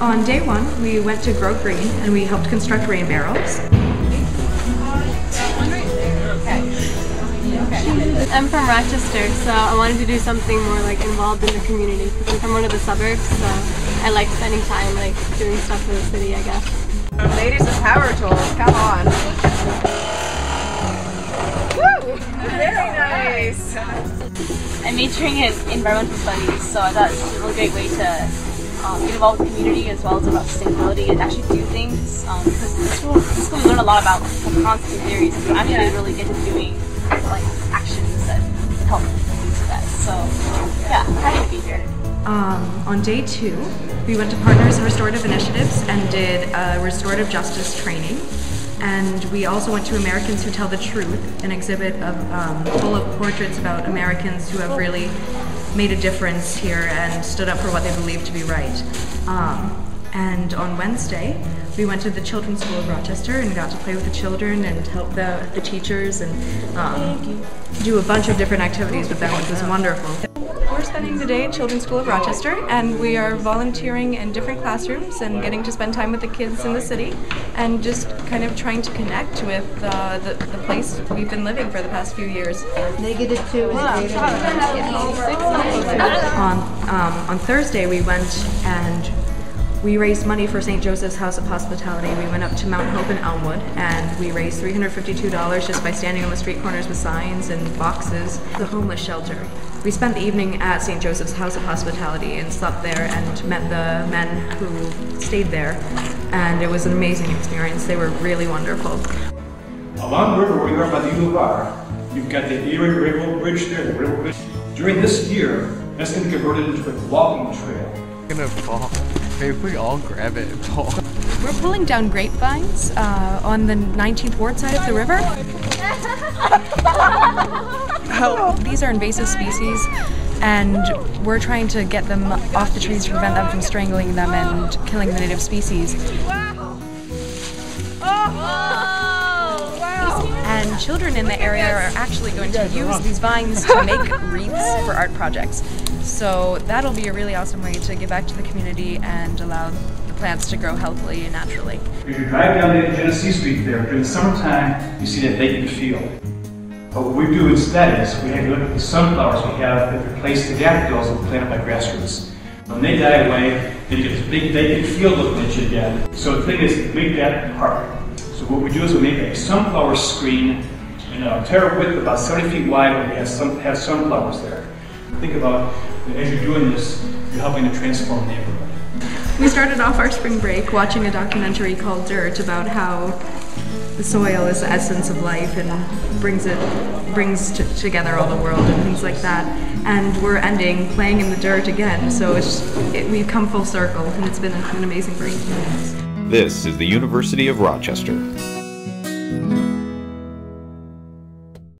On day one, we went to Grow Green and we helped construct rain barrels. I'm from Rochester, so I wanted to do something more like involved in the community. I'm from one of the suburbs, so I like spending time like doing stuff for the city, I guess. Ladies with power tools, come on. Woo! Very nice. I'm majoring in environmental studies, so I thought it was a really great way to get involved with the community as well as about sustainability and actually do things. Because in school we learn a lot about concepts and theories, but actually really get to doing like actions that help lead to that. So yeah, I'm happy to be here. On day two, we went to Partners in Restorative Initiatives and did a restorative justice training. And we also went to Americans Who Tell the Truth, an exhibit full of portraits about Americans who have really made a difference here and stood up for what they believe to be right. And on Wednesday, we went to the Children's School of Rochester and got to play with the children and help the teachers and do a bunch of different activities with them, which was wonderful. We're spending the day at Children's School of Rochester, and we are volunteering in different classrooms and getting to spend time with the kids in the city and just kind of trying to connect with the place we've been living for the past few years. -2 is On Thursday, we went and we raised money for St. Joseph's House of Hospitality. We went up to Mount Hope in Elmwood and we raised $352 just by standing on the street corners with signs and boxes. The homeless shelter. We spent the evening at St. Joseph's House of Hospitality and slept there and met the men who stayed there, and it was an amazing experience. They were really wonderful. Along the river where you are by the U of R, you've got the Erie Railroad Bridge there, the railroad bridge. During this year, that's going to be converted into a walking trail. It's gonna fall. Maybe if we all grab it and fall. We're pulling down grapevines on the 19th Ward side of the river. These are invasive species, and we're trying to get them off the trees to prevent them from strangling them and killing the native species. And children in the area are actually going to use these vines to make wreaths for art projects. So that'll be a really awesome way to give back to the community and allow the plants to grow healthily and naturally. If you drive down the Genesee Street there, during the summertime, you see that vacant field. But what we do instead is we have to look at the sunflowers we have that replace the daffodils that were planted by grassroots. When they die away, then you get this big vacant field looking at you again. So the thing is, make that park. So what we do is we make a sunflower screen in a entire width about 70 feet wide where we have sunflowers there. Think about, as you're doing this, you're helping to transform the neighborhood. We started off our spring break watching a documentary called Dirt about how the soil is the essence of life and brings together all the world and things like that. And we're ending playing in the dirt again, so we've come full circle, and it's been an amazing break. This is the University of Rochester.